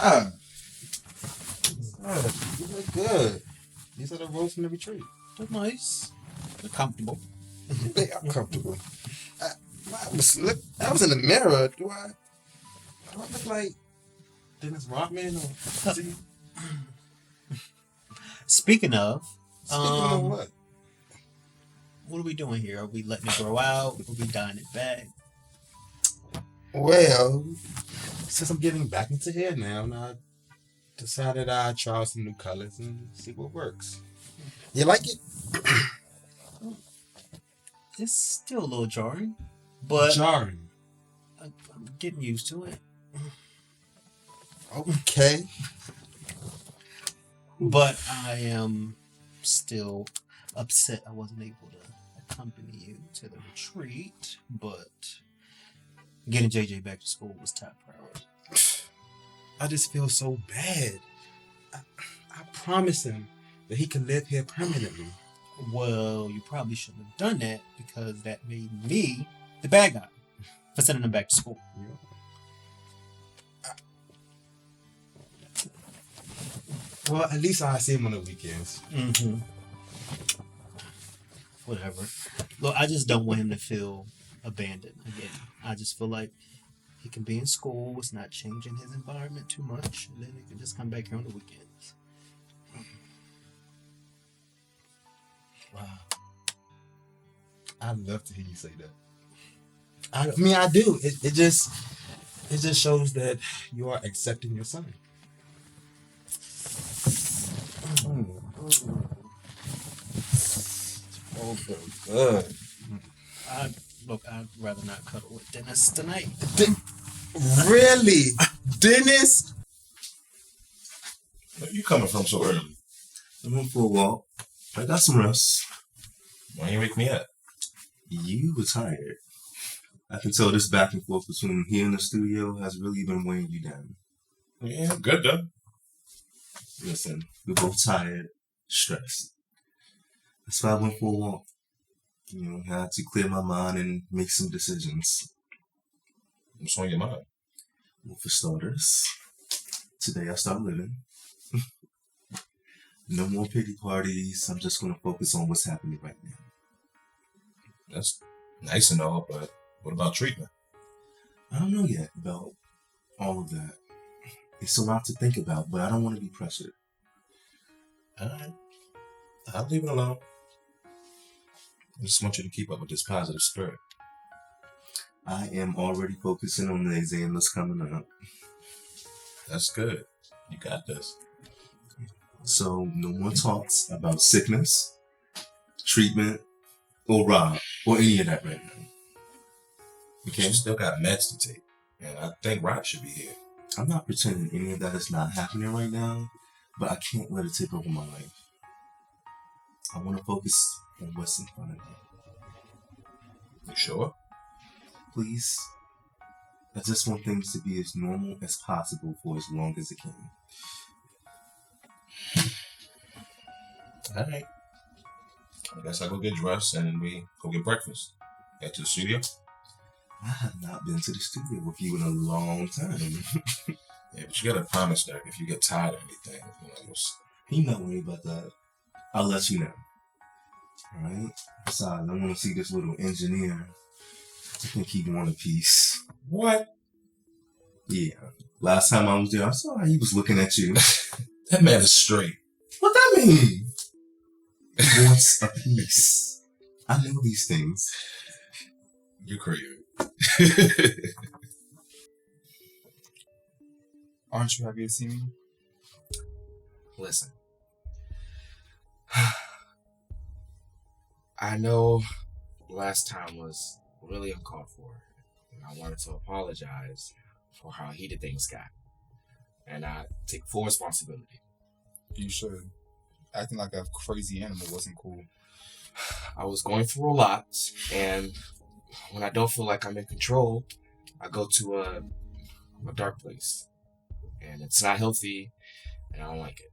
You look good. These are the robes from the retreat. They're nice. They're comfortable. They are comfortable. I was in the mirror. Do I look like Dennis Rodman or Speaking of what? What are we doing here? Are we letting it grow out? Are we dyeing it back? Well, since I'm getting back into hair now, and I decided I'd try out some new colors and see what works. You like it? It's still a little jarring, but jarring. I'm getting used to it. Okay. But I am still upset I wasn't able to accompany you to the retreat, but getting JJ back to school was top priority. I just feel so bad. I promised him that he could live here permanently. Well, you probably shouldn't have done that because that made me the bad guy for sending him back to school. Yeah. Well, at least I see him on the weekends. Mm-hmm. Whatever. Look, I just don't want him to feel abandoned again. I just feel like he can be in school. It's not changing his environment too much. And then he can just come back here on the weekends. Wow. I'd love to hear you say that. I mean, I do. It just shows that you are accepting your son. Oh, so good. I'd rather not cuddle with Dennis tonight. Really? Dennis? Where you coming from so early? I went for a walk. I got some rest. Why you wake me up? You were tired. I can tell this back and forth between here and the studio has really been weighing you down. Yeah, good though. Listen, we're both tired, stressed. That's why I went for a walk. You know, I had to clear my mind and make some decisions. What's on your mind? Well, for starters, today I start living. No more pity parties. I'm just going to focus on what's happening right now. That's nice and all, but what about treatment? I don't know yet about all of that. It's a lot to think about, but I don't want to be pressured. Alright. I'll leave it alone. I just want you to keep up with this positive spirit. I am already focusing on the exam that's coming up. That's good. You got this. So, no more talks about sickness, treatment, or Rob, or any of that right now. Okay? You still got meds to take, and I think Rob should be here. I'm not pretending any of that is not happening right now, but I can't let it take over my life. I want to focus on what's in front of me. You sure? Please. I just want things to be as normal as possible for as long as it can. Alright. I guess I'll go get dressed and we go get breakfast. Head to the studio. I have not been to the studio with you in a long time. Yeah, but you gotta promise that if you get tired of anything, You're not worried about that. I'll let you know. Alright? Besides, I want to see this little engineer. I think he'd want a piece. What? Yeah. Last time I was there, I saw how he was looking at you. That man is straight. What that mean? He wants a piece. I know these things. You're crazy. Aren't you happy to see me? Listen. I know last time was really uncalled for. And I wanted to apologize for how heated things got. And I take full responsibility. You should. Acting like a crazy animal wasn't cool. I was going through a lot, and when I don't feel like I'm in control, I go to a dark place. And it's not healthy, and I don't like it.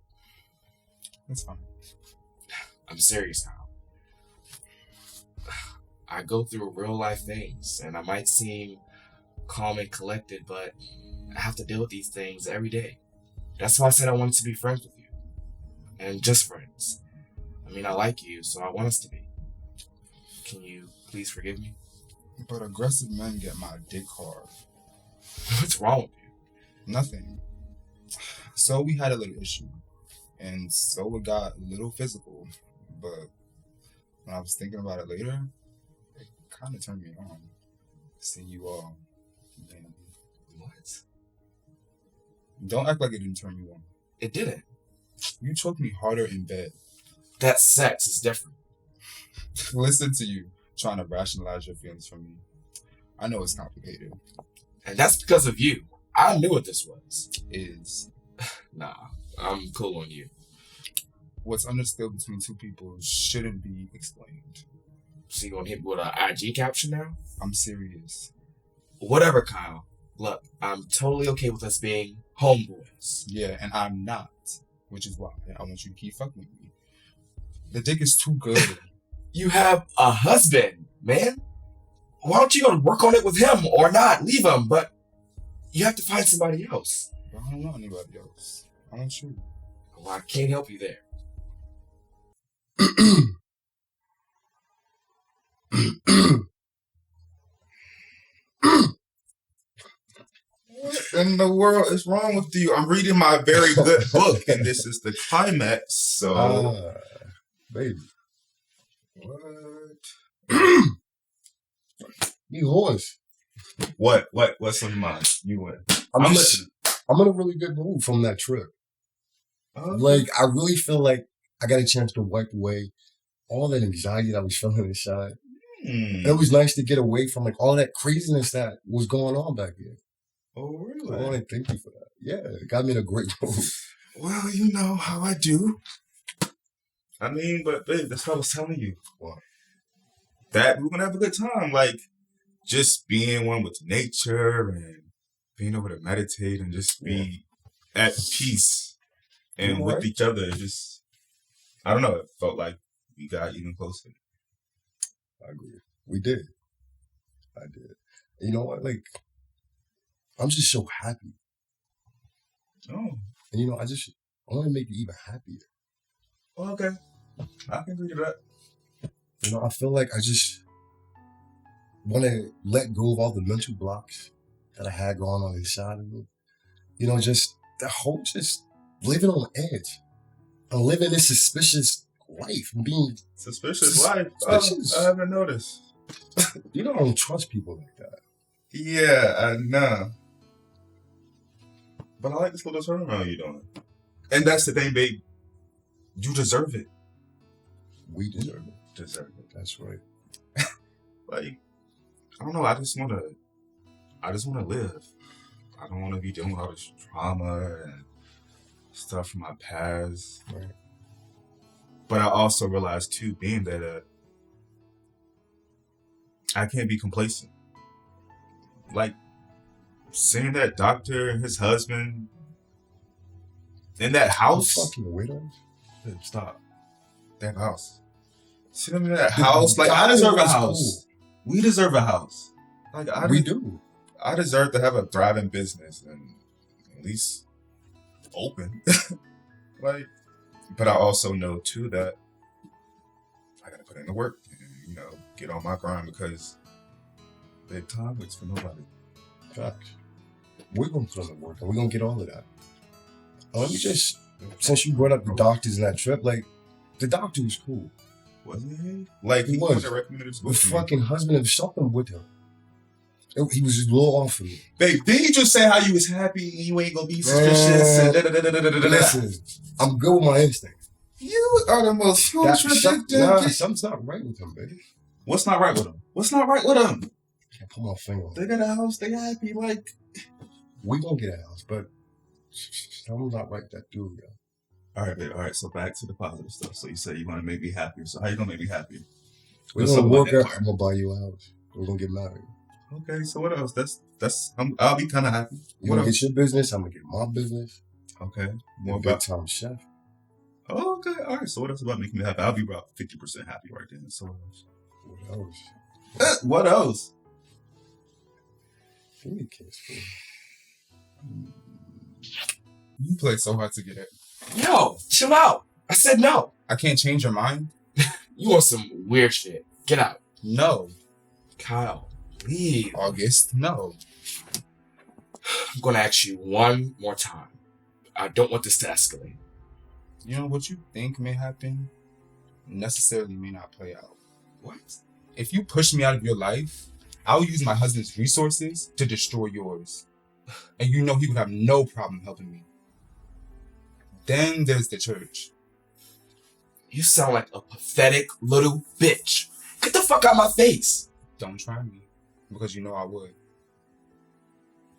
That's fine. I'm serious now. I go through real life things, and I might seem calm and collected, but I have to deal with these things every day. That's why I said I wanted to be friends with you. And just friends. I mean, I like you, so I want us to be. Can you please forgive me? But aggressive men get my dick hard. What's wrong with you? Nothing. So we had a little issue. And so it got a little physical. But when I was thinking about it later, it kind of turned me on. Seeing you all. Man. What? Don't act like it didn't turn you on. It didn't. You choked me harder in bed. That's sex. It's different. Listen to you trying to rationalize your feelings for me. I know it's complicated. And that's because of you. I knew what this was. Is Nah, I'm cool on you. what's understood between two people shouldn't be explained. So you gonna hit me with an IG caption now? I'm serious. Whatever, Kyle. Look, I'm totally okay with us being homeboys. Yeah, and I'm not. Which is why I want you to keep fucking with me. The dick is too good. You have a husband, man. Why don't you go to work on it with him or not? Leave him, but you have to find somebody else. But I don't want anybody else. I want you. Well, I can't help you there. What in the world is wrong with you? I'm reading my very good book, and this is the climax. So, Baby. what? You horse. What's on mine? You win. I'm listening. I'm in a really good mood from that trip. Like, I really feel like I got a chance to wipe away all that anxiety that I was feeling inside. And it was nice to get away from like all that craziness that was going on back there. Oh, I really? want to thank you for that. Yeah, it got me in a great mood. Well, you know how I do. I mean, but babe, that's what I was telling you. What? That we're gonna have a good time. Like, just being one with nature and being able to meditate and just be at peace and You're with right. each other. Just, I don't know, it felt like we got even closer. I agree. We did. I did. And you know what? Like, I'm just so happy. Oh, And you know, I want to make you even happier. well, okay. I can agree to that. You know, I feel like I just want to let go of all the mental blocks that I had going on inside of me. You know, just the whole, just living on edge. I'm living this suspicious life. I'm being Suspicious life. Suspicious. Oh, I haven't noticed. You know, I don't trust people like that. Yeah, I know. But I like this little turnaround you're doing. And that's the thing, babe. You deserve it. We deserve it. Deserve it. That's right. Like, I don't know. I just want to live. I don't want to be dealing with all this trauma and stuff from my past. Right. But I also realized too, being that I can't be complacent. Like, seeing that doctor and his husband in that house. You fucking widows. Babe, stop. That house. See them in that house. Like, I deserve a was house. cool. We deserve a house. Like, We do. I deserve to have a thriving business and at least open. Like, but I also know too that I gotta put in the work and, you know, get on my grind because big time waits for nobody. Facts. We're going to put in the work and we're going to get all of that. Let me just, since you brought up the doctors in that trip, like, the doctor was cool. Wasn't he? Like, He he was. was a recommended The school. fucking husband of something with him. He was a little off for me. Babe, didn't you just say how you was happy and you ain't gonna be suspicious and da-da-da-da-da-da-da-da? Listen, I'm good with my instincts. You are the most contradicting. Something's not right with him, baby. What's not right with him? What's not right with him? Can't put my finger on They it. got a house, they happy, like. We gonna get a house, but something's not right with that dude, yo. All right, babe. All right, so back to the positive stuff. So you said you want to make me happier. So how you gonna make me happy? We're What's gonna up with work that out. part? I'm gonna buy you a house. We're gonna get married. Okay, so what else? I'll be kind of happy. You What gonna else? get your business, I'm gonna get my business. Okay, more More about. big time chef. Oh, okay, all right. So what else about making me happy? I'll be about 50% happy right then. So What else? what else? Give me a kiss, bro. You play so hard to get it. Yo, chill out. I said no. I can't change your mind. You want some weird shit. Get out. No. Kyle, leave. August, no. I'm gonna ask you one more time. I don't want this to escalate. You know what you think may happen necessarily may not play out. What? If you push me out of your life, I'll use my husband's resources to destroy yours. And you know he would have no problem helping me. Then there's the church. You sound like a pathetic little bitch. Get the fuck out my face. Don't try me, because you know I would.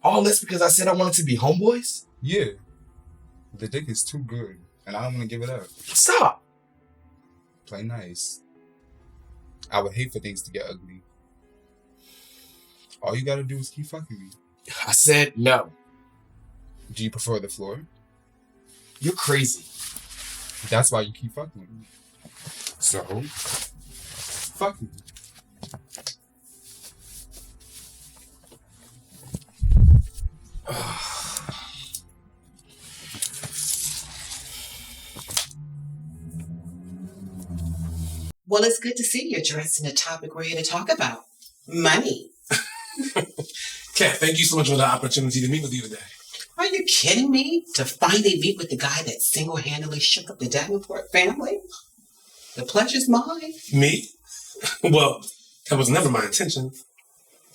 All this because I said I wanted to be homeboys? Yeah. The dick is too good, and I don't want to give it up. Stop. Play nice. I would hate for things to get ugly. All you gotta do is keep fucking me. I said no. Do you prefer the floor? You're crazy. That's why you keep fucking with me. So? Fuck me. Well, it's good to see you addressing a topic we're here to talk about. Money. Kat, thank you so much for the opportunity to meet with you today. Are you kidding me? To finally meet with the guy that single-handedly shook up the Davenport family? The pleasure's mine. Me? Well, that was never my intention.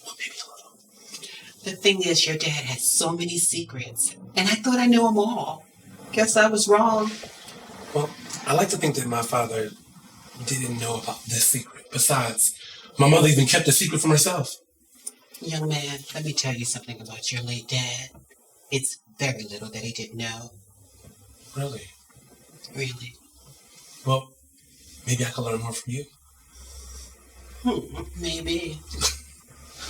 Well, maybe a little. The thing is, your dad has so many secrets, and I thought I knew them all. Guess I was wrong. Well, I like to think that my father didn't know about this secret. Besides, my mother even kept the secret from herself. Young man, let me tell you something about your late dad. It's very little that he didn't know. Really? Really. Well, maybe I could learn more from you. Maybe.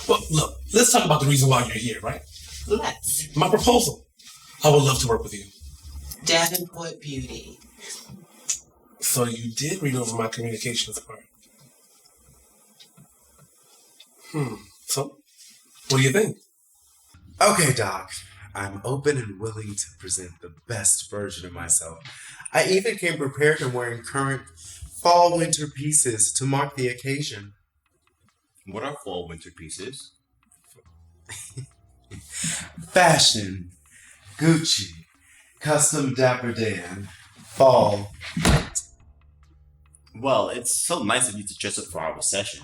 Well, look, let's talk about the reason why you're here, right? Let's. My proposal. I would love to work with you. Davenport Beauty. So you did read over my communications part. So, what do you think? Okay, Doc. I'm open and willing to present the best version of myself. I even came prepared and wearing current fall-winter pieces to mark the occasion. What are fall-winter pieces? Fashion, Gucci, custom Dapper Dan, fall. Well, it's so nice of you to dress up for our session.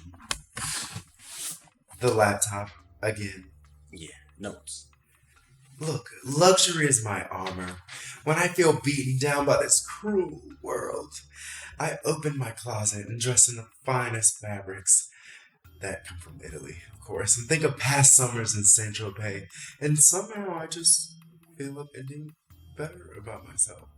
The laptop, again. Yeah, notes. Look, luxury is my armor. When I feel beaten down by this cruel world, I open my closet and dress in the finest fabrics that come from Italy, of course, and think of past summers in Saint-Tropez, and somehow I just feel up ending better about myself.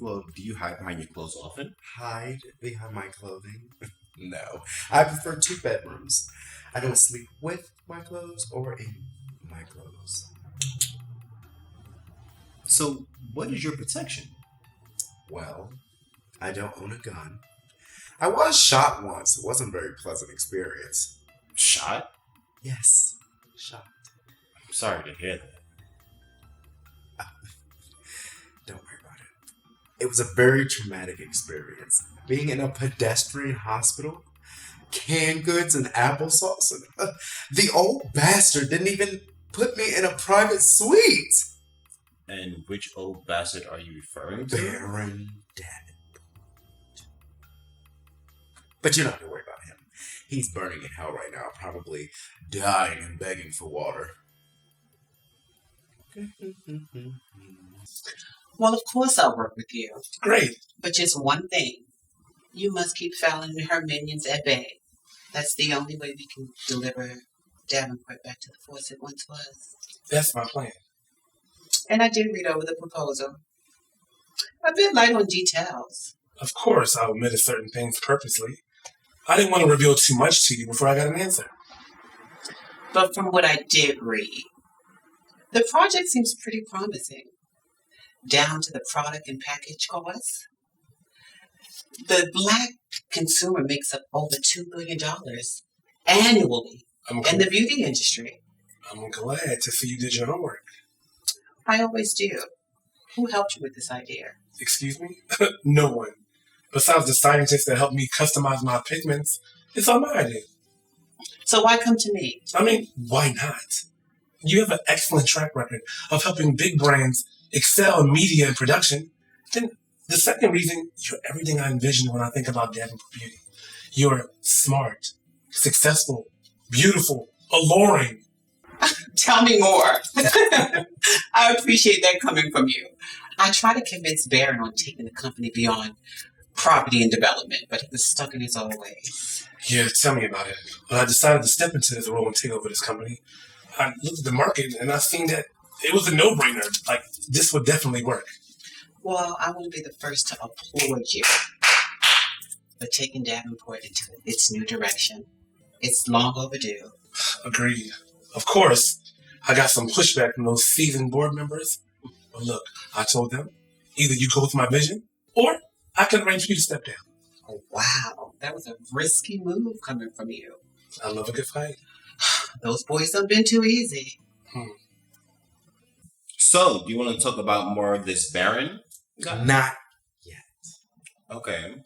Well, do you hide behind your clothes often? Hide behind my clothing? No. I prefer 2 bedrooms. I don't sleep with my clothes or in my clothes. So, what is your protection? Well, I don't own a gun. I was shot once. It wasn't a very pleasant experience. Shot? Yes, shot. I'm sorry to hear that. Don't worry about it. It was a very traumatic experience. Being in a pedestrian hospital, canned goods and applesauce, and the old bastard didn't even put me in a private suite. And which old bastard are you referring to? Baron Davenport. But you're not going to worry about him. He's burning in hell right now, probably dying and begging for water. Well, of course I'll work with you. Great. But just one thing. You must keep Fallon and her minions at bay. That's the only way we can deliver Davenport back to the force it once was. That's my plan. And I did read over the proposal. A bit light on details. Of course, I omitted certain things purposely. I didn't want to reveal too much to you before I got an answer. But from what I did read, the project seems pretty promising. Down to the product and package costs. The black consumer makes up over $2 billion annually in the beauty industry. I'm glad to see you did your homework. I always do. Who helped you with this idea? Excuse me? No one. Besides the scientist that helped me customize my pigments, it's all my idea. So why come to me? I mean, why not? You have an excellent track record of helping big brands excel in media and production. Then the second reason, you're everything I envision when I think about Davenport Beauty. You're smart, successful, beautiful, alluring. Tell me more. I appreciate that coming from you. I tried to convince Baron on taking the company beyond property and development, but he was stuck in his old ways. Yeah, tell me about it. When I decided to step into this role and take over this company, I looked at the market and I seen that it was a no-brainer. Like, this would definitely work. Well, I want to be the first to applaud you for taking Davenport into its new direction. It's long overdue. Agreed. Of course, I got some pushback from those seasoned board members. But look, I told them, either you go with my vision, or I can arrange for you to step down. Oh, wow. That was a risky move coming from you. I love a good fight. Those boys have been too easy. So, do you want to talk about more of this Baron? Not yet. Okay.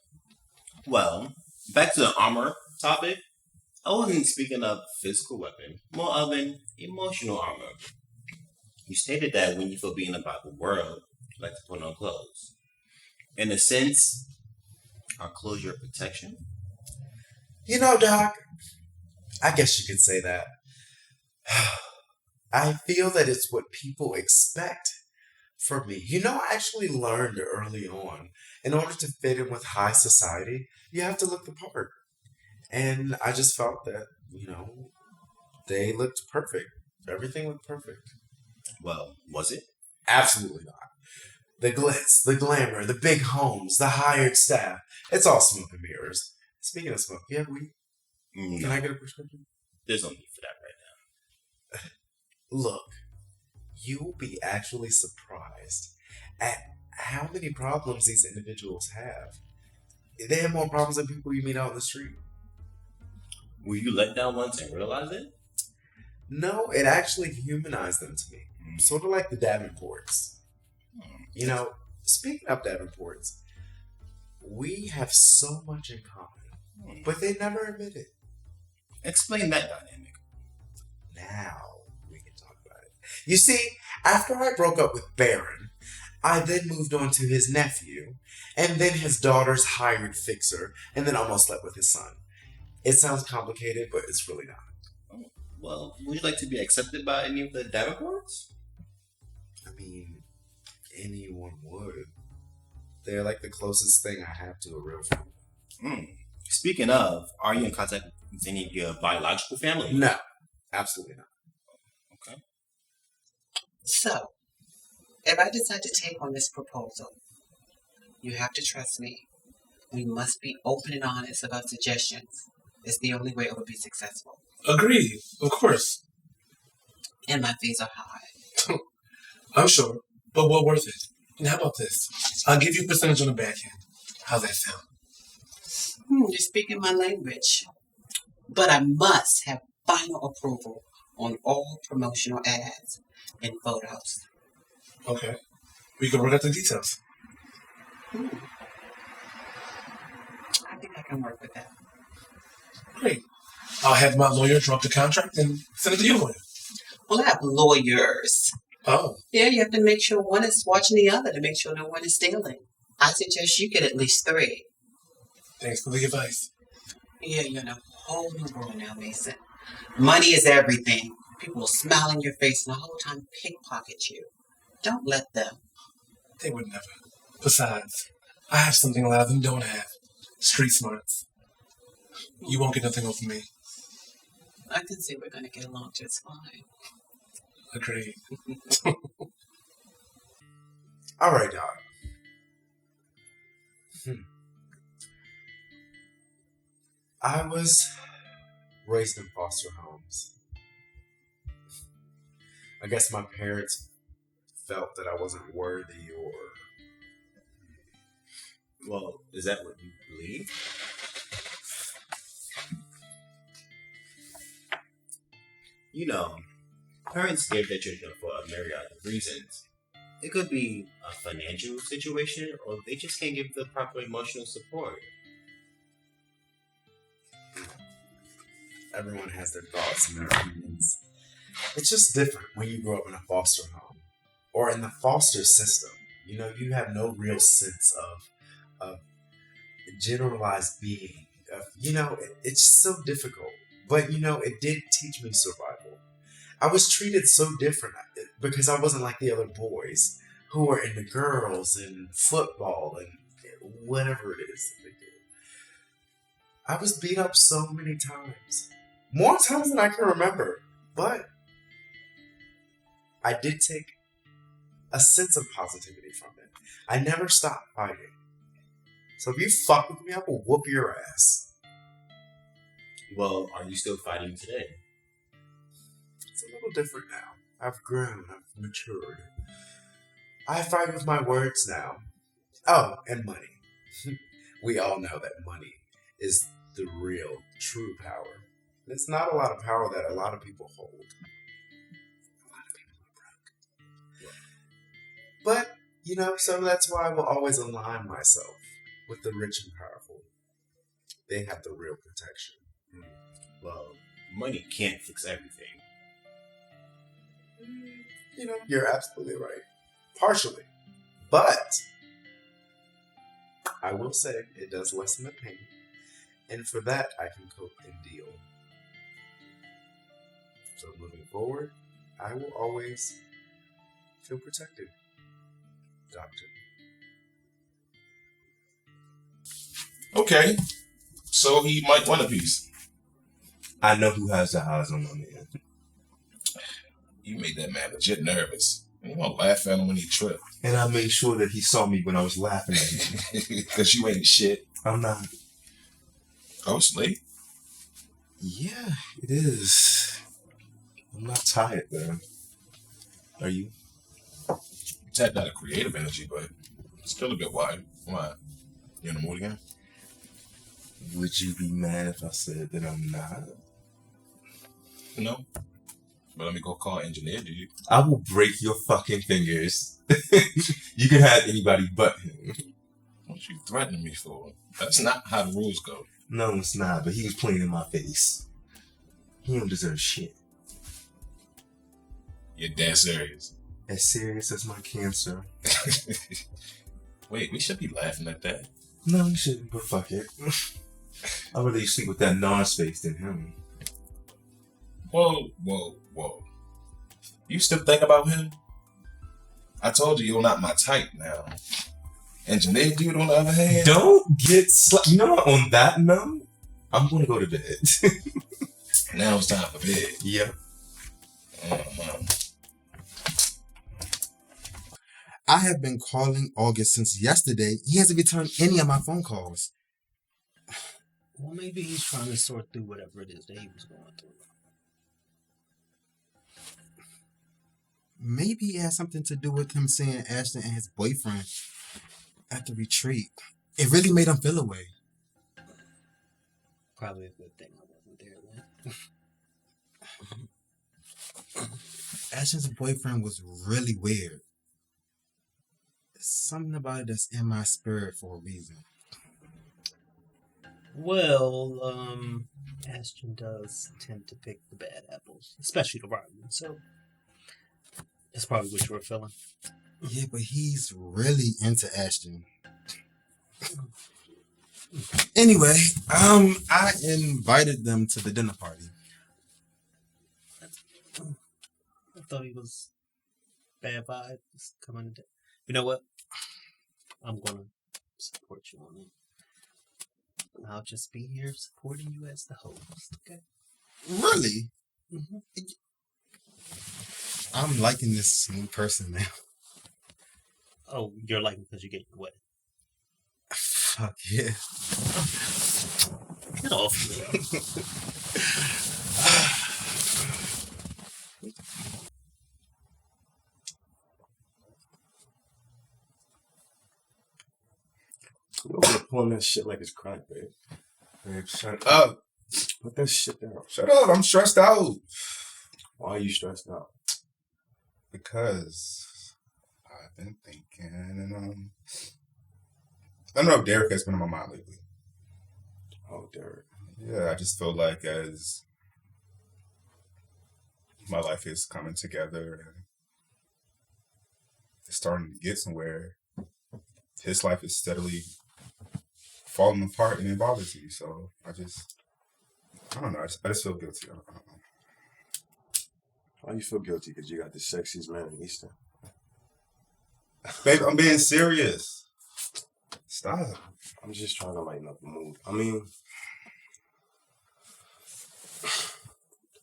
Well, back to the armor topic. I wasn't speaking of physical weapon, more of an emotional armor. You stated that when you feel beaten about the world, you like to put on clothes. In a sense, are clothes your protection? You know, Doc, I guess you could say that. I feel that it's what people expect from me. You know, I actually learned early on, in order to fit in with high society, you have to look the part. And I just felt that, they looked perfect. Everything looked perfect. Well, was it? Absolutely not. The glitz, the glamour, the big homes, the hired staff. It's all smoke and mirrors. Speaking of smoke, you have weed? No, Can I get a prescription? there's no need for that right now. Look, you will be actually surprised at how many problems these individuals have. They have more problems than people you meet out on the street. Were you let down once and realized it? No, it actually humanized them to me. Sort of like the Davenports. Speaking of Davenports, we have so much in common, but they never admit it. Explain that dynamic. Now we can talk about it. You see, after I broke up with Baron, I then moved on to his nephew, and then his daughter's hired fixer, and then almost slept with his son. It sounds complicated, but it's really not. Well, would you like to be accepted by any of the Davenports? I mean, anyone would. They're like the closest thing I have to a real family. Speaking of, are you in contact with any of your biological family? No, absolutely not. Okay. So, if I decide to take on this proposal, you have to trust me. We must be open and honest about suggestions. It's the only way it will be successful. Agreed, of course. And my fees are high. I'm sure, but well worth it. And how about this? I'll give you a percentage on the back end. How's that sound? You're speaking my language. But I must have final approval on all promotional ads and photos. Okay. We can work out the details. I think I can work with that. Great. I'll have my lawyer draw up the contract and send it to your lawyer. Well, I have lawyers. Oh. Yeah, you have to make sure one is watching the other to make sure no one is stealing. I suggest you get at least 3. Thanks for the advice. Yeah, you're in a whole new world now, Macen. Money is everything. People will smile in your face and the whole time pickpocket you. Don't let them. They would never. Besides, I have something a lot of them don't have. Street smarts. You won't get nothing over me. I can see we're going to get along just fine. Agreed. All right, dog. I was raised in foster homes. I guess my parents felt that I wasn't worthy or... Well, is that what you believe? Parents gave their children for a myriad of reasons. It could be a financial situation, or they just can't give the proper emotional support. Everyone has their thoughts and their opinions. It's just different when you grow up in a foster home or in the foster system. You know, you have no real sense of generalized being. It's so difficult. But, it did teach me survival. I was treated so different because I wasn't like the other boys who were into girls and football and whatever it is that they do. I was beat up so many times. More times than I can remember. But I did take a sense of positivity from it. I never stopped fighting. So if you fuck with me, I will whoop your ass. Well, are you still fighting today? It's a little different now. I've grown. I've matured. I fight with my words now. Oh, and money. We all know that money is the real, true power. It's not a lot of power that a lot of people hold. A lot of people are broke. But, so that's why I will always align myself with the rich and powerful. They have the real protection. Well, money can't fix everything. You're absolutely right. Partially. But I will say it does lessen the pain. And for that, I can cope and deal. So moving forward, I will always feel protected. Doctor. Okay, so he might want a piece. I know who has the eyes on my man. You made that man legit nervous. You want to laugh at him when he tripped. And I made sure that he saw me when I was laughing at him. Because you ain't shit. I'm not. Oh, it's late? Yeah, it is. I'm not tired, man. Are you? You tapped out of creative energy, but still a bit wide. Why? You in the mood again? Would you be mad if I said that I'm not? No. But let me go call engineer, dude. I will break your fucking fingers. You can have anybody but him. What you threatening me for? That's not how the rules go. No, it's not, but he was playing in my face. He don't deserve shit. You're dead serious. As serious as my cancer. Wait, we should be laughing at that. No, you shouldn't, but fuck it. I'd rather you sleep with that non-space than him. Whoa. You still think about him? I told you you're not my type now. Engineer dude, on the other hand. Don't get you know what? On that note, I'm gonna go to bed. Now it's time for bed. Yep. I have been calling August since yesterday. He hasn't returned any of my phone calls. Well, maybe he's trying to sort through whatever it is that he was going through. Maybe it has something to do with him seeing Ashton and his boyfriend at the retreat. It really made him feel away. Probably a good thing I wasn't there then. Ashton's boyfriend was really weird. Something about it that's in my spirit for a reason. Well, Ashton does tend to pick the bad apples, especially the rotten ones, so that's probably what you were feeling. Yeah, but he's really into Ashton. Anyway, I invited them to the dinner party. I thought he was bad vibes coming to. You know what? I'm gonna support you on it. I'll just be here supporting you as the host, okay? Really? Mm-hmm. I'm liking this new person now. Oh, you're liking because you're getting wet. Fuck yeah. Get off me. You're over pulling that shit like it's crack, babe. Babe, shut up. Put that shit down. Shut up, I'm stressed out. Why are you stressed out? Because I've been thinking, and I don't know if Derrick has been on my mind lately. Oh, Derrick. Yeah, I just feel like as my life is coming together and it's starting to get somewhere, his life is steadily falling apart, and it bothers me. So I don't know. I just feel guilty. I don't know. Why you feel guilty? Because you got the sexiest man in Easton. Babe, I'm being serious. Stop. I'm just trying to lighten up the mood. I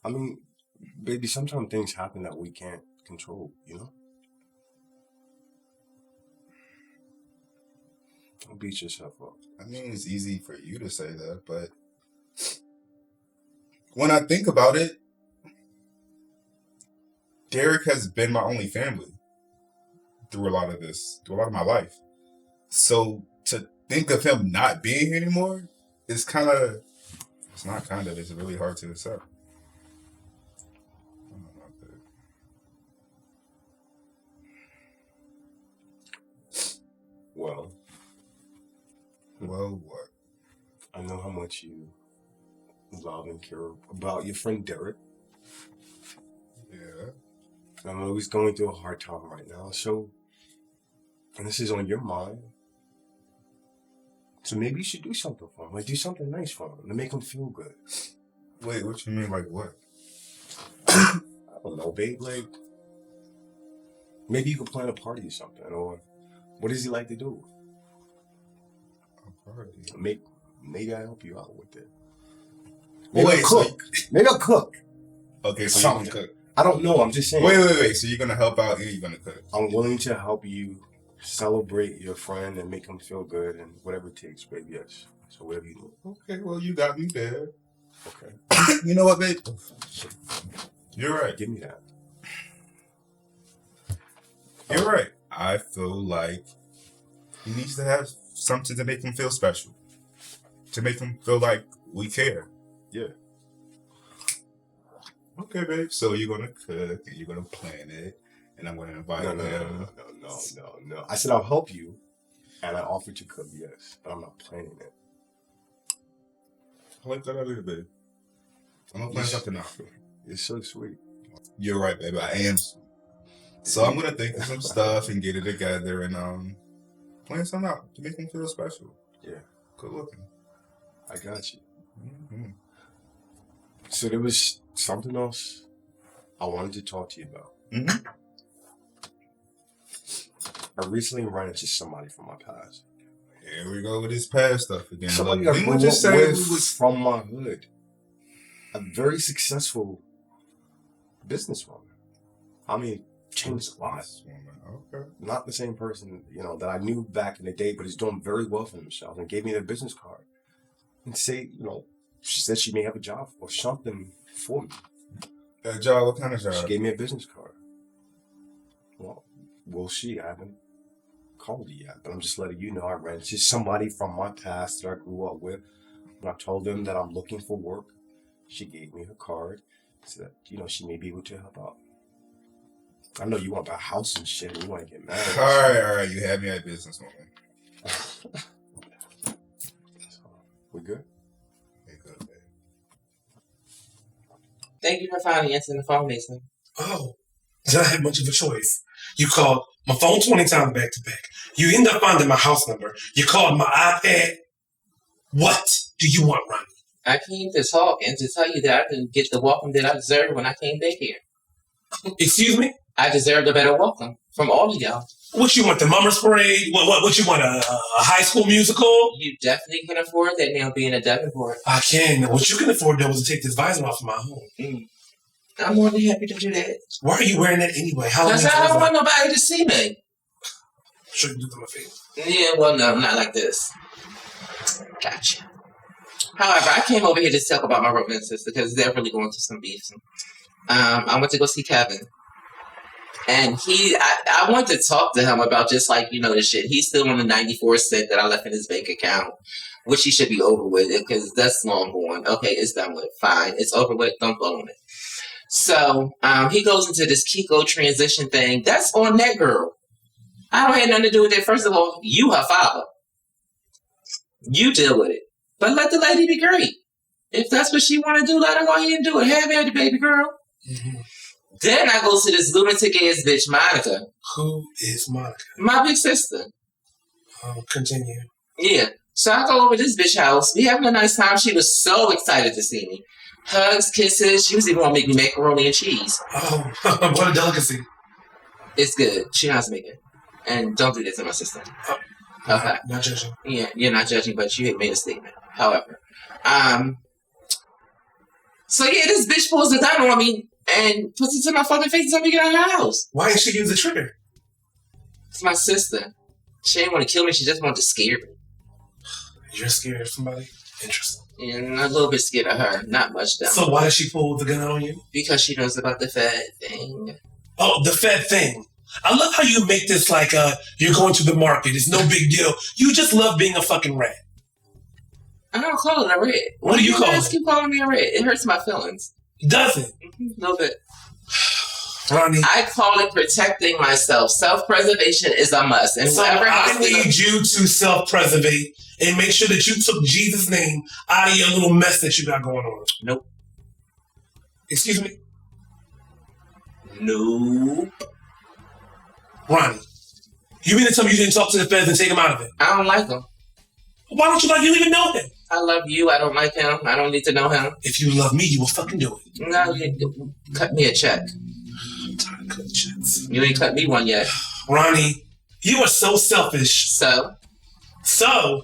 mean, baby, sometimes things happen that we can't control, you know? Don't beat yourself up. I mean, it's easy for you to say that, but when I think about it, Derrick has been my only family through a lot of my life. So to think of him not being here anymore is it's really hard to accept. I don't know, Well, what? I know how much you love and care about your friend Derrick. Yeah. I know he's going through a hard time right now, and this is on your mind. So maybe you should do something for him. Like, do something nice for him to make him feel good. Wait, what you mean, like what? I don't know, babe. Like, maybe you could plan a party or something, or what does he like to do? A party? Maybe I help you out with it. Maybe Maybe I'll cook. Maybe I'll cook. Okay, so Something. you can cook. I don't know. I'm just saying. Wait. So you're gonna help out and you're gonna cook? I'm willing to help you celebrate your friend and make him feel good and whatever it takes, babe. Yes. So whatever you do. Okay, well, you got me there. Okay. You know what, babe? You're right. Give me that. You're right. I feel like he needs to have something to make him feel special. To make him feel like we care. Yeah. Okay, babe. So you're gonna cook and you're gonna plan it, and I'm gonna invite him. No. I said I'll help you, and I offered to cook, yes, but I'm not planning it. I like that idea, babe. I'm gonna plan something out. It's so sweet. You're right, baby. I am sweet. So I'm gonna think of some stuff and get it together and plan something out to make him feel special. Yeah. Good looking. I got you. Mm-hmm. So there was something else I wanted to talk to you about. Mm-hmm. I recently ran into somebody from my past. Here we go with this past stuff again. Somebody Look, I didn't grew we just up say with we was from my hood. A very successful businesswoman. I mean, changed a lot. Okay. Not the same person, that I knew back in the day, but is doing very well for himself and gave me their business card. And say, she said she may have a job or something for me. A job? What kind of job? She gave me a business card. Well, we'll see. I haven't called you yet, but I'm just letting you know I ran into somebody from my past that I grew up with. When I told them that I'm looking for work, she gave me her card so that, she may be able to help out. I know you want to buy a house and shit and you want to get married. All right. You had me at business woman. We good? We good, babe. Thank you for finally answering the phone, Macen. Oh, did I have much of a choice? You called my phone 20 times back to back. You end up finding my house number. You called my iPad. What do you want, Ronnie? I came to talk and to tell you that I didn't get the welcome that I deserved when I came back here. Excuse me? I deserved a better welcome from all of y'all. What you want, the Mummers Parade? What you want, a high school musical? You definitely can afford that now being a Davenport. I can. What you can afford, though, is to take this visor off of my home. I'm more than happy to do that. Why are you wearing that anyway? Because I don't want nobody to see me. Sure you do to my face. Yeah, well, no, not like this. Gotcha. However, I came over here to talk about my romances because they're really going through some beefs. I went to go see Kevin. And I want to talk to him about just like, the shit. He's still on the 94 cent that I left in his bank account, which he should be over with it because that's long gone. Okay, it's done with. Fine. It's over with. Don't blow on it. So he goes into this Kiko transition thing. That's on that girl. I don't have nothing to do with it. First of all, you her father. You deal with it. But let the lady be great. If that's what she want to do, let her go ahead and do it. Have at it, baby girl. Mm-hmm. Then I go to this lunatic ass bitch, Monica. Who is Monica? My big sister. Continue. Yeah. So I go over to this bitch house. We having a nice time. She was so excited to see me. Hugs, kisses. She was even going to make me macaroni and cheese. Oh, what a delicacy. It's good. She knows to make it. And don't do this to my sister. Okay. Not judging. Yeah, you're not judging, but you had made a statement. However. So yeah, this bitch pulls the gun on me and puts it to my fucking face and tells me to get out of her house. Why didn't she use the trigger? It's my sister. She didn't want to kill me. She just wanted to scare me. You're scared of somebody? Interesting. And I'm a little bit scared of her. Not much, though. So why did she pull the gun on you? Because she knows about the Fed thing. Oh, the Fed thing. I love how you make this like you're going to the market. It's no big deal. You just love being a fucking rat. I don't call it a rat. What do you call it? Keep calling me a rat. It hurts my feelings. Does it? A little bit. Ronnie. I call it protecting myself. Self-preservation is a must. And so I need you to self-preservate and make sure that you took Jesus' name out of your little mess that you got going on. Nope. Excuse me? Nope. Ronnie, you mean to tell me you didn't talk to the feds and take him out of it? I don't like him. Why don't you like? You don't even know him. I love you. I don't like him. I don't need to know him. If you love me, you will fucking do it. No, you cut me a check. I'm tired of cutting checks. You ain't cut me one yet. Ronnie, you are so selfish. So?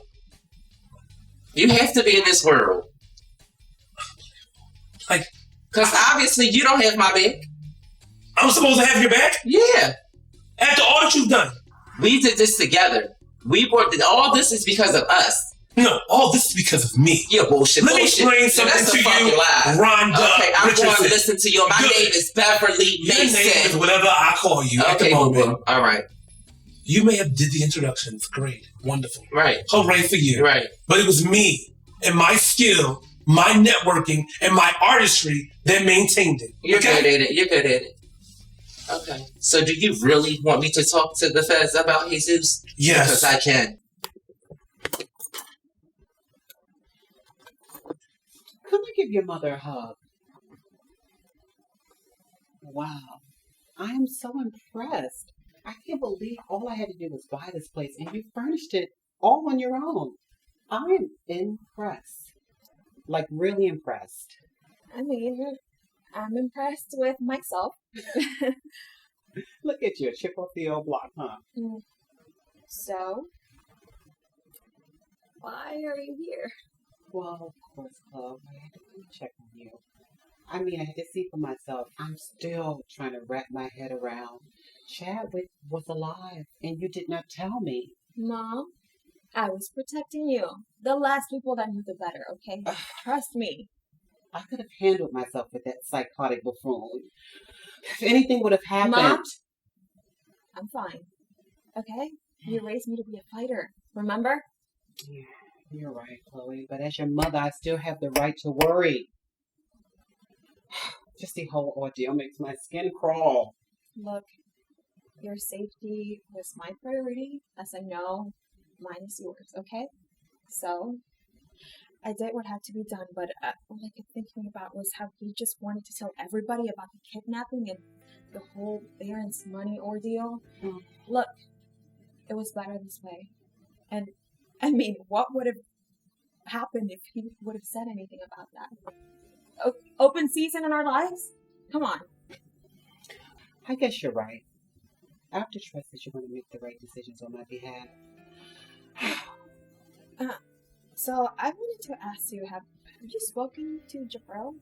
You have to be in this world. Like, because obviously you don't have my back. I'm supposed to have your back? Yeah. After all that you've done. We did this together. All this is because of us. No, all this is because of me. You're bullshit. Let me explain something to you, Rhonda. Okay, I'm Richardson. going to listen to you. My name is Beverly Macen. Your name is whatever I call you at the moment. All right. You may have did the introductions. Great. Wonderful. Right. Hooray for you. Right. But it was me and my skill, my networking, and my artistry that maintained it. You're good at it. You're good at it. Okay. So do you really want me to talk to the feds about Jesus? Yes. Because I can. Come and give your mother a hug. Wow. I am so impressed. I can't believe all I had to do was buy this place and you furnished it all on your own. I am impressed. Like, really impressed. I mean, I'm impressed with myself. Look at you, chip off the old block, huh? So, why are you here? Well, of course, Chloe. I had to come check on you. I mean, I had to see for myself. I'm still trying to wrap my head around. Chadwick was alive, and you did not tell me. Mom, I was protecting you. The less people that knew, the better, okay? Trust me. I could have handled myself with that psychotic buffoon. If anything would have happened... Mom, I'm fine, okay? You raised me to be a fighter, remember? Yeah, you're right, Chloe. But as your mother, I still have the right to worry. Just the whole ordeal makes my skin crawl. Look, your safety was my priority, as I know mine is yours, okay? So, I did what had to be done, but all I kept thinking about was how he just wanted to tell everybody about the kidnapping and the whole Baron's money ordeal. Look, it was better this way. And, I mean, what would have happened if he would have said anything about that? Open season in our lives? Come on. I guess you're right. I have to trust that you're going to make the right decisions on my behalf. So I wanted to ask you, have you spoken to Jabril?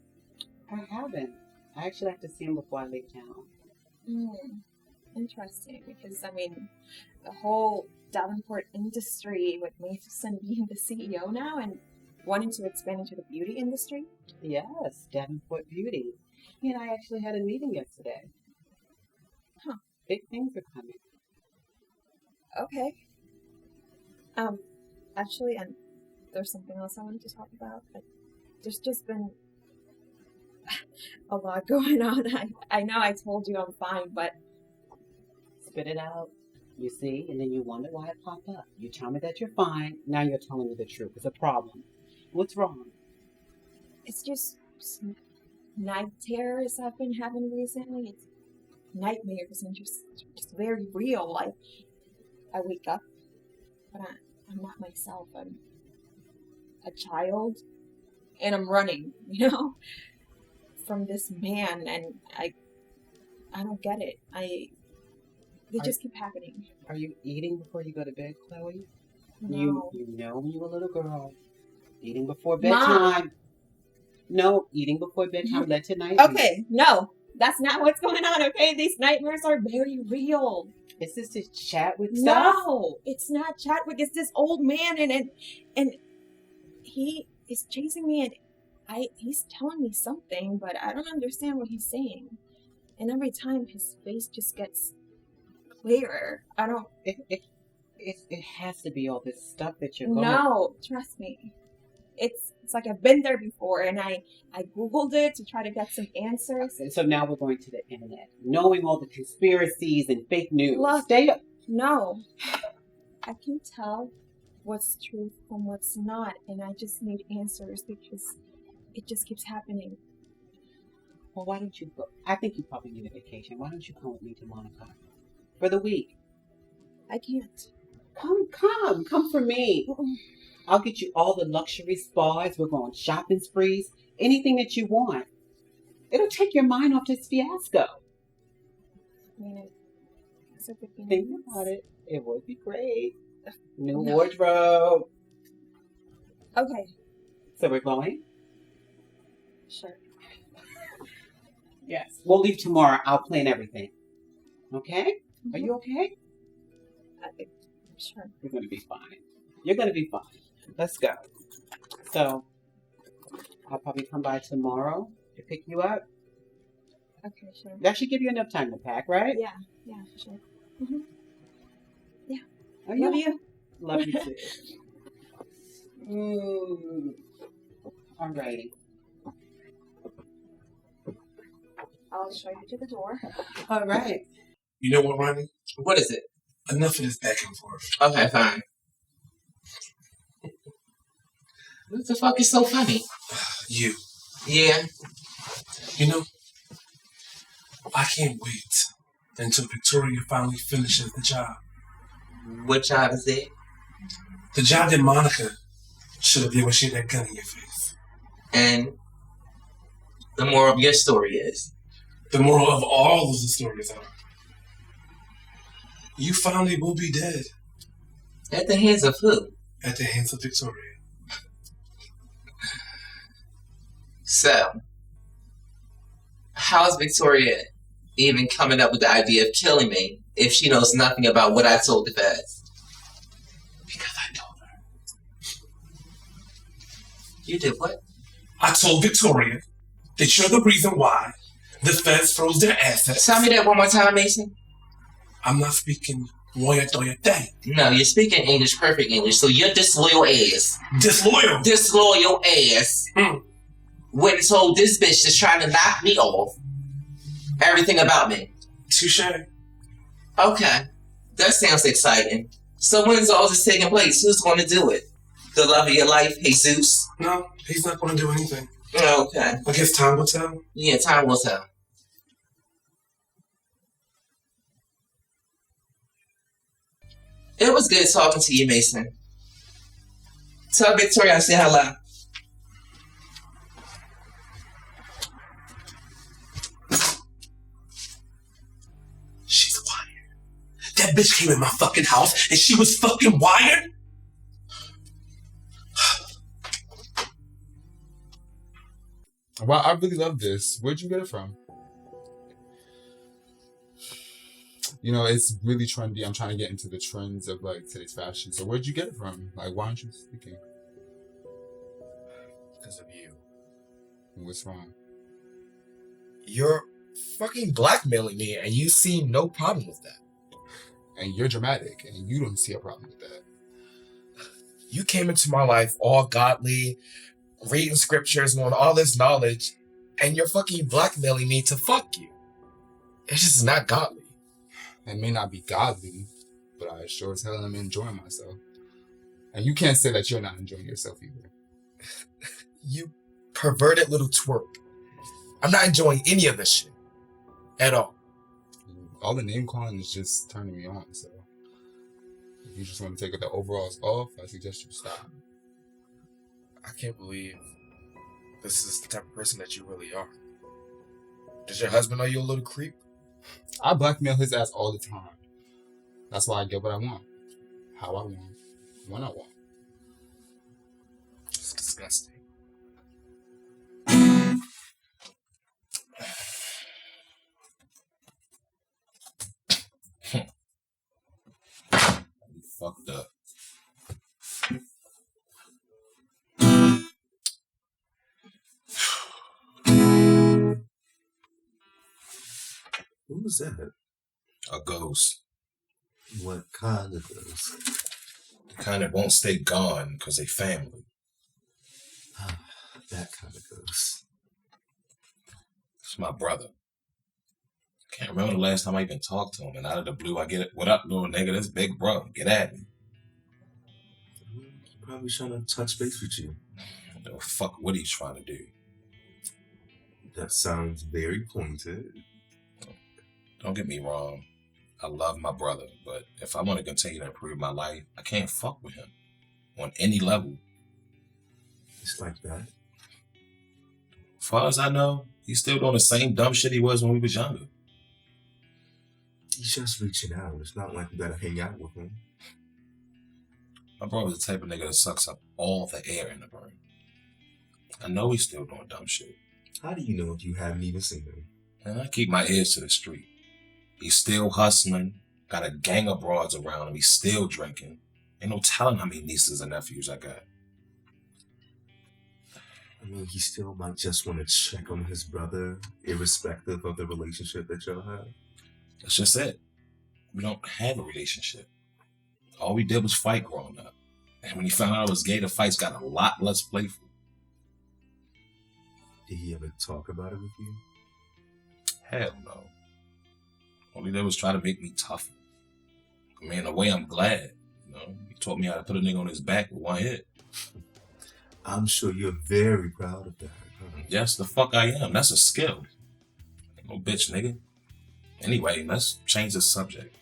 I haven't. I actually have to see him before I leave town. Interesting, because I mean, the whole Davenport industry with Macen being the CEO now and wanting to expand into the beauty industry. Yes, Davenport Beauty. He and I actually had a meeting yesterday. Big things are coming. Okay. Actually, and there's something else I wanted to talk about. There's just been a lot going on. I know I told you I'm fine, but... Spit it out. You see? And then you wonder why it popped up. You tell me that you're fine. Now you're telling me the truth. It's a problem. What's wrong? It's just some night terrors I've been having recently. It's nightmares and just very real. I wake up, but I'm not myself. I'm a child, and I'm running, from this man, and I don't get it. They just keep happening. Are you eating before you go to bed, Chloe? No. You know when you were a little girl, eating before bedtime. No, eating before bedtime led to nightmares. Okay, no. That's not what's going on, okay? These nightmares are very real. Is this to Chadwick stuff? No, it's not Chadwick. It's this old man, and he is chasing me, and he's telling me something, but I don't understand what he's saying. And every time his face just gets clearer. I don't. It has to be all this stuff that you're going. No, trust me. It's like I've been there before, and I Googled it to try to get some answers. And so now we're going to the internet, knowing all the conspiracies and fake news. Look, Stay up. No, I can tell what's truth from what's not, and I just need answers because it just keeps happening. Well, why don't you go? I think you probably need a vacation. Why don't you come with me to Monaco for the week? I can't. Come for me. I'll get you all the luxury spas. We're going shopping sprees. Anything that you want. It'll take your mind off this fiasco. I mean, it's a good thing. Think about it. It would be great. New wardrobe. Okay. So we're going? Sure. Yes. We'll leave tomorrow. I'll plan everything. Okay? Are you okay? Sure. You're going to be fine. You're going to be fine. Let's go. So, I'll probably come by tomorrow to pick you up. Okay, sure. That should give you enough time to pack, right? Yeah, for sure. Mm-hmm. Yeah. Oh, Love yeah. you. Love you too. Alrighty. I'll show you to the door. All right. You know what, Ronnie? What is it? Enough of this back and forth. Okay, fine. What the fuck is so funny? You. Yeah. You know, I can't wait until Victoria finally finishes the job. What job is it? The job that Monica should have did when she had that gun in your face. And the moral of your story is? The moral of all of the stories are, you finally will be dead. At the hands of who? At the hands of Victoria. So, how's Victoria even coming up with the idea of killing me if she knows nothing about what I told the feds? Because I told her. You did what? I told Victoria that you're the reason why the feds froze their assets. Tell me that one more time, Macen. I'm not speaking Roya Doya Day. No, you're speaking English, perfect English, so you're disloyal ass. Disloyal? Disloyal ass. Went and told this bitch that's trying to knock me off everything about me. Touche. Okay, that sounds exciting. So when's all this taking place? Who's going to do it? The love of your life, Jesus? No, he's not going to do anything. Okay. I guess time will tell. Yeah, time will tell. It was good talking to you, Macen. Tell Victoria I say hello. She's wired. That bitch came in my fucking house and she was fucking wired? Well, I really love this. Where'd you get it from? You know, it's really trendy. I'm trying to get into the trends of like today's fashion. So where'd you get it from? Like, why aren't you speaking? Because of you. What's wrong? You're fucking blackmailing me, and you see no problem with that. And you're dramatic, and you don't see a problem with that. You came into my life all godly, reading scriptures, knowing all this knowledge, and you're fucking blackmailing me to fuck you. It's just not godly. It may not be godly, but I sure as hell am enjoying myself. And you can't say that you're not enjoying yourself either. You perverted little twerp. I'm not enjoying any of this shit. At all. All the name calling is just turning me on, so if you just want to take the overalls off, I suggest you stop. I can't believe this is the type of person that you really are. Does your husband know you're a little creep? I blackmail his ass all the time. That's why I get what I want. How I want. When I want. It's disgusting. You fucked up. Who was that? A ghost. What kind of ghost? The kind that won't stay gone because they family. That kind of ghost. It's my brother. Can't remember the last time I even talked to him, and out of the blue I get it. What up, little nigga? This big bro. Get at me. Probably trying to touch base with you. The fuck what he's trying to do. That sounds very pointed. Don't get me wrong. I love my brother, but if I want to continue to improve my life, I can't fuck with him on any level. It's like that. As far as I know, he's still doing the same dumb shit he was when we was younger. He's just reaching out. It's not like you gotta hang out with him. My brother's the type of nigga that sucks up all the air in the room. I know he's still doing dumb shit. How do you know if you haven't even seen him? And I keep my ears to the street. He's still hustling, got a gang of broads around him, he's still drinking. Ain't no telling how many nieces and nephews I got. I mean, he still might just want to check on his brother, irrespective of the relationship that y'all have. That's just it. We don't have a relationship. All we did was fight growing up. And when he found out I was gay, the fights got a lot less playful. Did he ever talk about it with you? Hell no. All he did was try to make me tougher. I mean, in a way, I'm glad. You know, he taught me how to put a nigga on his back with one hit. I'm sure you're very proud of that. Huh? Yes, the fuck I am. That's a skill. Ain't no bitch, nigga. Anyway, let's change the subject.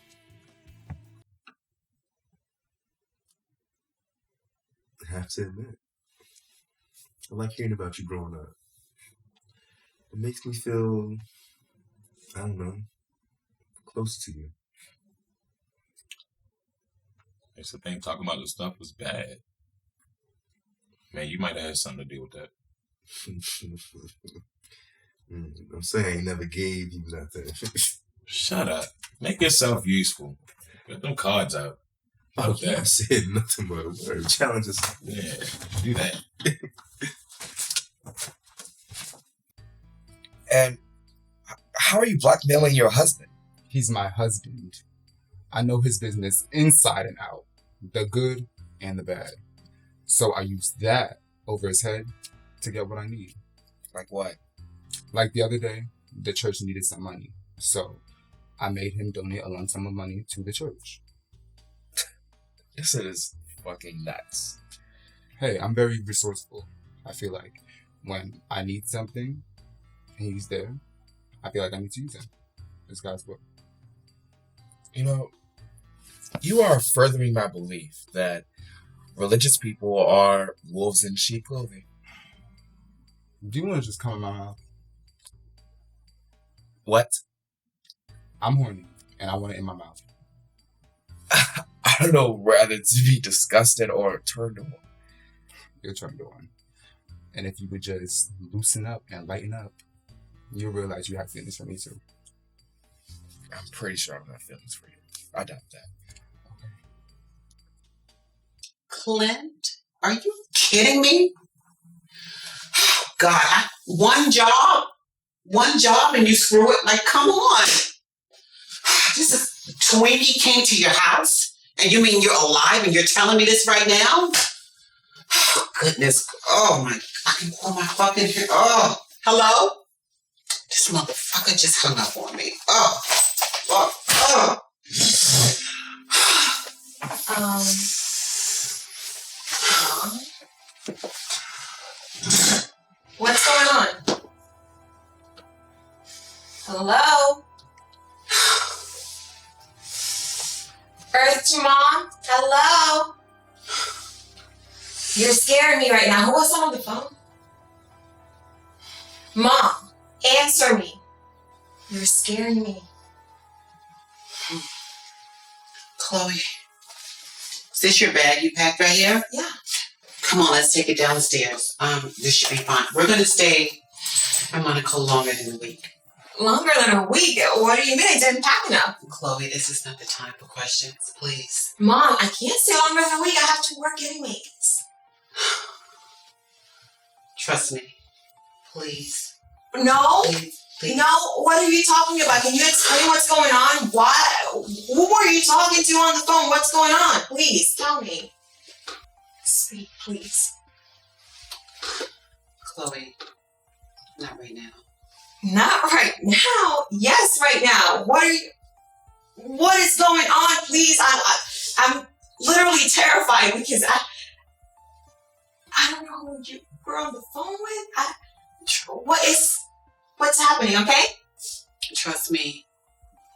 I have to admit, I like hearing about you growing up. It makes me feel, I don't know, close to you. It's the thing, talking about this stuff was bad. Man, you might have had something to do with that. I'm saying I ain't never gave you nothing. Shut up. Make yourself useful. Get them cards out. Oh, yeah, I said nothing but a word. Challenges. Yeah, do that. And how are you blackmailing your husband? He's my husband. I know his business inside and out, the good and the bad. So I use that over his head to get what I need. Like what? Like the other day, the church needed some money. So I made him donate a lump sum of money to the church. This is fucking nuts. Hey, I'm very resourceful. I feel like when I need something and he's there, I feel like I need to use him. It's God's will. You know, you are furthering my belief that religious people are wolves in sheep clothing. Do you want to just come in my mouth? What? I'm horny, and I want it in my mouth. I don't know whether to be disgusted or turned on. You're turned on. And if you would just loosen up and lighten up, you'll realize you have feelings for me too. I'm pretty sure I don't have feelings for you. I doubt that. Clint, are you kidding me? God, one job and you screw it? Like, come on. This is Twinkie came to your house and you mean you're alive and you're telling me this right now? Oh, goodness. Oh my, I can pull my fucking hair. Oh, hello? This motherfucker just hung up on me. Oh, fuck. Oh. What's going on? Hello? Earth to Mom? Hello? You're scaring me right now. Who was on the phone? Mom, answer me. You're scaring me. Chloe, is this your bag you packed right here? Yeah. Come on, let's take it downstairs. This should be fine. We're gonna stay in Monaco longer than a week. Longer than a week? What do you mean? I didn't pack enough. Chloe, this is not the time for questions, please. Mom, I can't stay longer than a week. I have to work anyways. Trust me. Please. No? Please. No? What are you talking about? Can you explain what's going on? Why? Who are you talking to on the phone? What's going on? Please, tell me. Speak, please. Chloe, not right now. Not right now? Yes, right now. What is going on? Please, I'm literally terrified because I don't know who you were on the phone with. What's happening, okay? Trust me,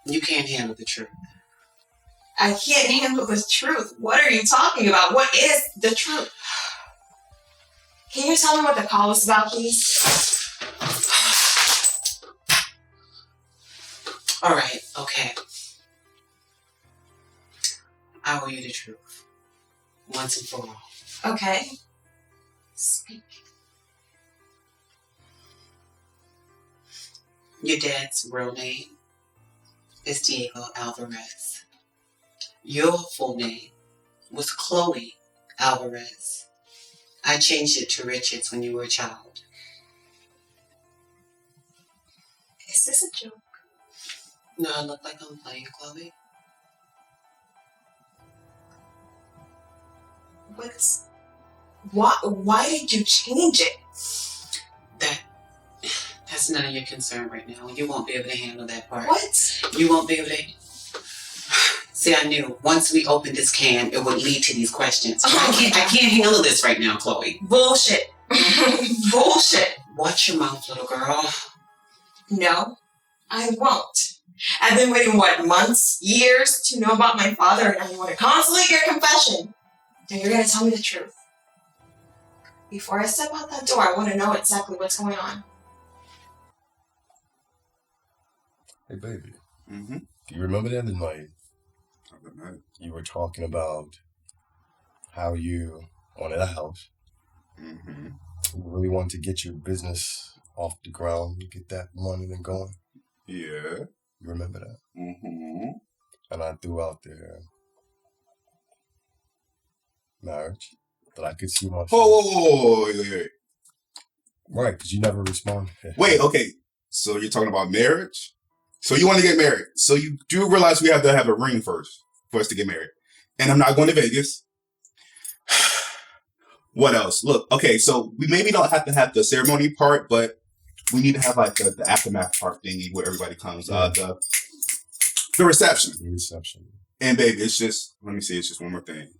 you can't handle the truth. I can't handle the truth. What are you talking about? What is the truth? Can you tell me what the call was about, please? All right, okay. I owe you the truth. Once and for all. Okay. Speak. Your dad's real name is Diego Alvarez. Your full name was Chloe Alvarez. I changed it to Richards when you were a child. Is this a joke? No, I look like I'm playing, Chloe. Why did you change it? That's none of your concern right now. You won't be able to handle that part. What? You won't be able to. See, I knew once we opened this can, it would lead to these questions. I can't handle this right now, Chloe. Bullshit. Bullshit. Watch your mouth, little girl. No, I won't. I've been waiting, months, years to know about my father, and I want to constantly get a confession. And you're going to tell me the truth. Before I step out that door, I want to know exactly what's going on. Hey, baby. Mm-hmm. Do you remember the other night? You were talking about how you wanted a house. Mm-hmm. You really wanted to get your business off the ground, get that running and going. Yeah. You remember that? Mm-hmm. And I threw out there marriage, that I could see myself. Oh, wait. Right, because you never responded. Wait, okay. So you're talking about marriage? So you want to get married. So you do realize we have to have a ring first for us to get married. And I'm not going to Vegas. What else? Look, okay, so we maybe don't have to have the ceremony part, but we need to have like the aftermath part thingy where everybody comes. The reception. The reception. And baby, it's just, let me see, it's just one more thing.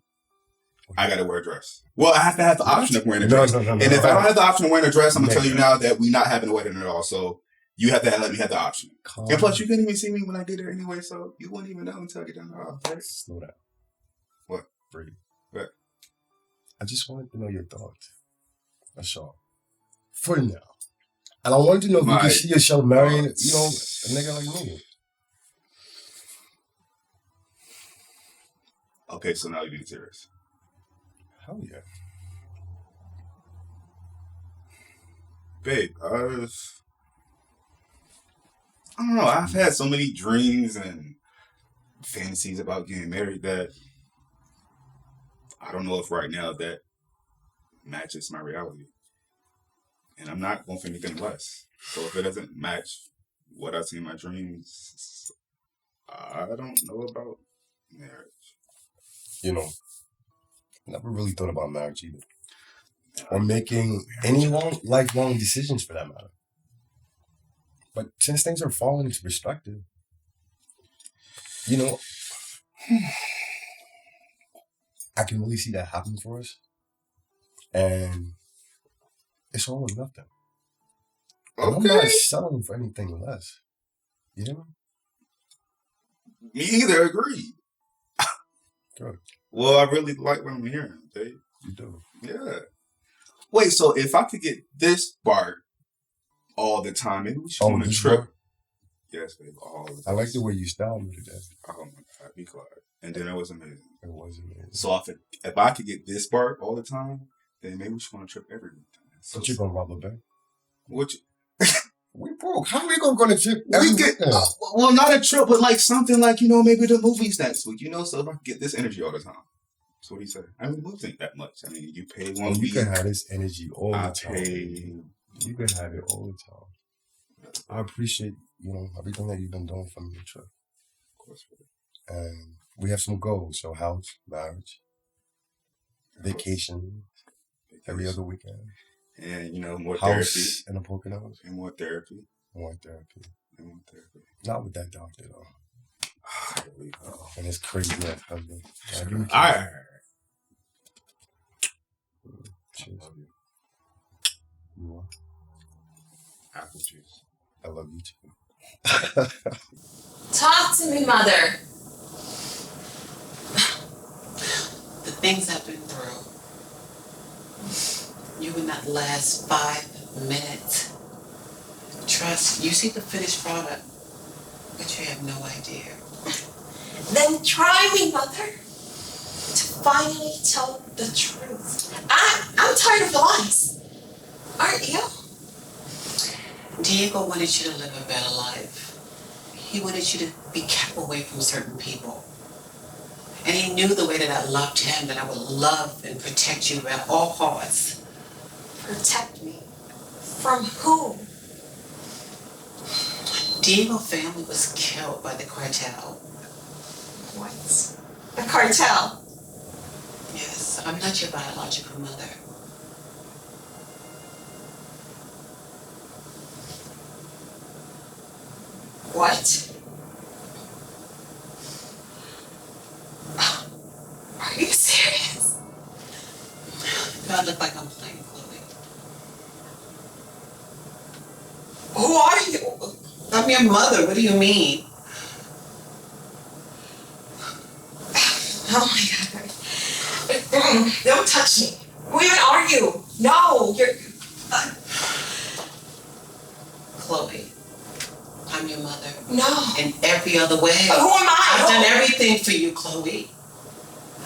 I got to wear a dress. Well, I have to have the option of wearing a dress. No. And if I don't have the option of wearing a dress, I'm going to tell you now that we're not having a wedding at all. So you have to let me have the option. And plus, you couldn't even see me when I get there anyway, so you wouldn't even know until I get down the aisle. Right? Slow down. What? Breathe. What? I just wanted to know your thoughts. That's all. For now. And I wanted to know if you could see yourself marrying, a nigga like me. Okay, so now you're being serious. Hell yeah. Babe, I don't know. I've had so many dreams and fantasies about getting married that I don't know if right now that matches my reality. And I'm not going for anything less. So if it doesn't match what I see in my dreams, I don't know about marriage. You know, I never really thought about marriage either. Or making any lifelong decisions for that matter. But since things are falling into perspective, I can really see that happening for us. And it's all or nothing. And I'm not settling for anything less. You know? Me either, agreed. Good. Well, I really like what I'm hearing, Dave. You do. Yeah. Wait, so if I could get this Bart all the time, maybe we should go on a trip. Bart? Yes, babe, all the time. I like the way you styled me today. Oh my God, be quiet. And then it was amazing. It was amazing. So if I could get this Bart all the time, then maybe we should go on a trip every week. So What you gonna rob a bank? What? We broke. How we gonna go on a trip? We get well, not a trip, but like something like maybe the movies next week. So if I could get this energy all the time. So what do you say? I mean, we think that much. I mean, you pay one week. You can have this energy all the time. Pay. You can have it all the time. I appreciate everything that you've been doing for me, trip. Of course. And we have some goals. So house, marriage, vacation, every other weekend. And, more house therapy. And a Poconos. And more therapy. More therapy. And more therapy. Not with that doctor, though. And it's crazy that husband. All right. Cheers. I love you. You want? Apple juice. I love you too. Talk to me, mother. The things I've been through. You in that last 5 minutes. Trust, you see the finished product, but you have no idea. Then try me, mother, to finally tell the truth. I'm tired of lies. Aren't you? Diego wanted you to live a better life. He wanted you to be kept away from certain people. And he knew the way that I loved him, that I would love and protect you at all costs. Protect me? From who? Diego's family was killed by the cartel. What? A cartel? Yes, I'm not your biological mother. What? Are you serious? Do I look like I'm playing, Chloe? Who are you? I'm your mother. What do you mean? Oh my God. Don't touch me. Who even are you? No, you're... Chloe, I'm your mother. No. In every other way. Who am I? I've done everything for you, Chloe.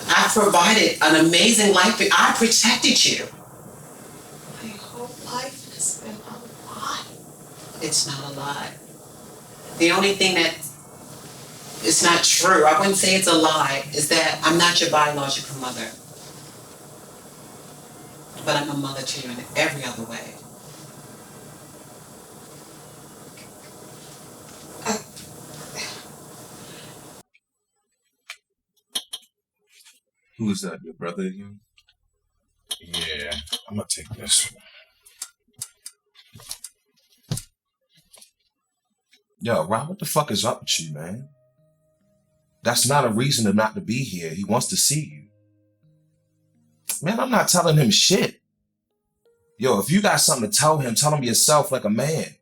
I provided an amazing life for you. I protected you. My whole life has been a lie. It's not a lie. The only thing that is not true, I wouldn't say it's a lie, is that I'm not your biological mother. But I'm a mother to you in every other way. Who is that? Your brother again? Yeah, I'm gonna take this one. Yo, Rob, what the fuck is up with you, man? That's not a reason to not to be here. He wants to see you. Man, I'm not telling him shit. Yo, if you got something to tell him yourself like a man.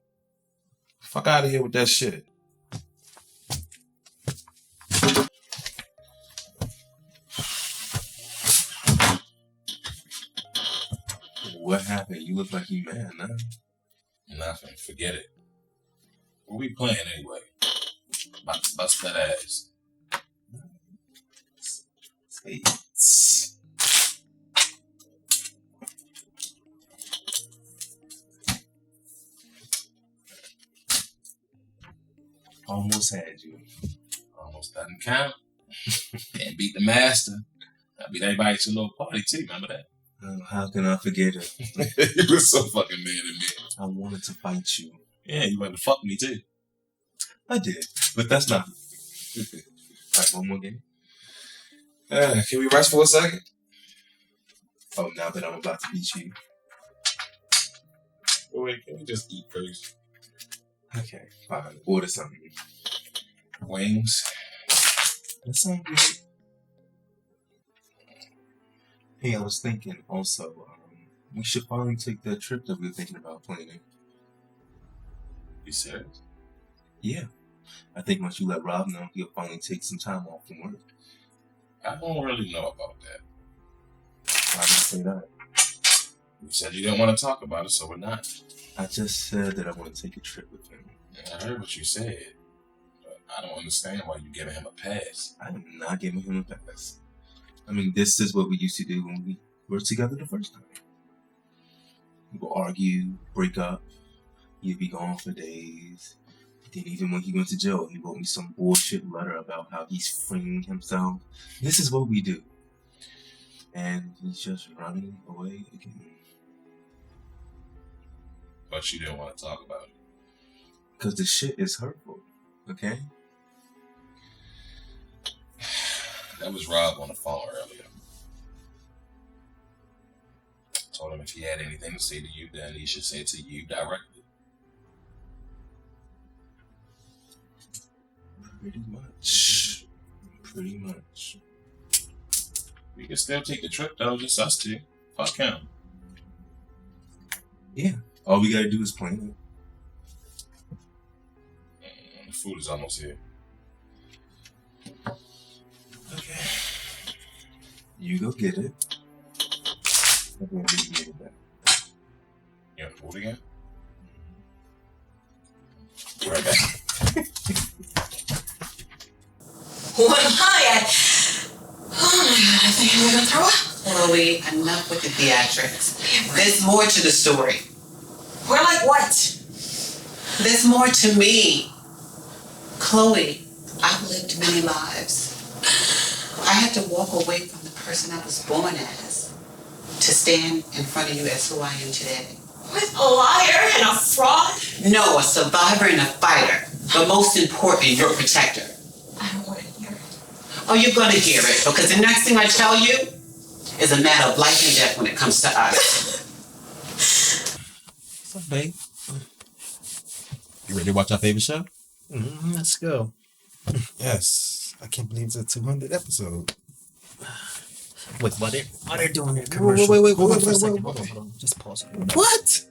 Fuck out of here with that shit. What happened? You look like you mad, huh? Nothing. Forget it. What we playing anyway? About to bust that ass. Spades. Almost had you. Almost doesn't count. Can't beat the master. I beat everybody at your little party too, remember that? How can I forget it? You were so fucking mad at me. I wanted to fight you. Yeah, you wanted to fuck me too. I did, but that's not. Alright, one more game. Can we rest for a second? Oh, now that I'm about to beat you. Wait, can we just eat first? Okay, fine. Order something. Wings. That sounds good. Hey, I was thinking also, we should finally take that trip that we were thinking about planning. You serious? Yeah. I think once you let Rob know, he'll finally take some time off from work. I don't really know about that. Why did you say that? You said you didn't want to talk about it, so we're not. I just said that I want to take a trip with him. I heard what you said, but I don't understand why you're giving him a pass. I am not giving him a pass. I mean, this is what we used to do when we were together the first time. We would argue, break up, he'd be gone for days. Then even when he went to jail, he wrote me some bullshit letter about how he's freeing himself. This is what we do. And he's just running away again. But you didn't want to talk about it. Because the shit is hurtful, okay? That was Rob on the phone earlier. Told him if he had anything to say to you, then he should say it to you directly. Pretty much. Pretty much. We can still take the trip though, just us two. Fuck him. Yeah. All we gotta do is plan it. The food is almost here. Okay. You go get it. I'm gonna leave you get back. You want the food again? Be right back. What am I? Oh my god, I think I'm gonna throw up. Chloe, enough with the theatrics. There's more to the story. We're like what? There's more to me. Chloe, I've lived many lives. I had to walk away from the person I was born as to stand in front of you as who I am today. What? A liar and a fraud? No, a survivor and a fighter. But most important, your protector. I don't want to hear it. Oh, you're gonna hear it, because the next thing I tell you is a matter of life and death when it comes to us. What's up, babe? You ready to watch our favorite show? Let's go. Yes. I can't believe it's a 200 episode. Wait, while they're doing their commercial. Wait, Hold on for a wait, second. wait. Hold on. Just pause it. What?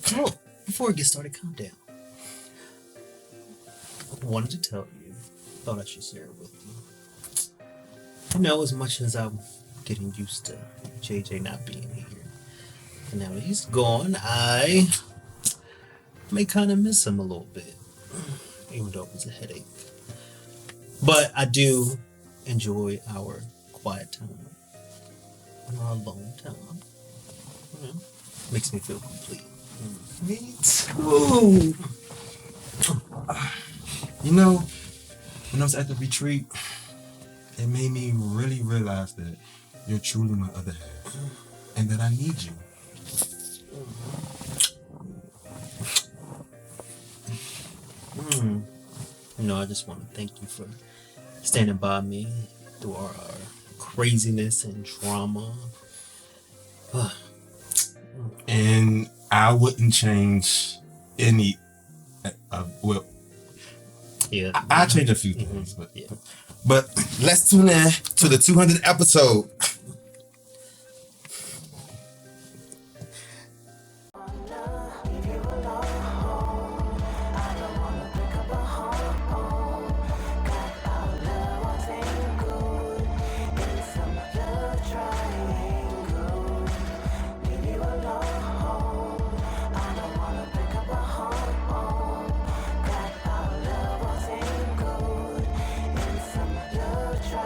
Come on. Before we get started, calm down. I wanted to tell you. Thought I should share it with you. You know, as much as I'm getting used to JJ not being here, and now that he's gone, I may kind of miss him a little bit, even though it was a headache. But I do enjoy our quiet time and our alone time. You know, makes me feel complete. Me too. You know, when I was at the retreat, it made me really realize that you're truly my other half and that I need you. You know, I just want to thank you for standing by me through our craziness and drama. And I wouldn't change any. Well, yeah, I change a few things, but let's tune in to the 200th episode.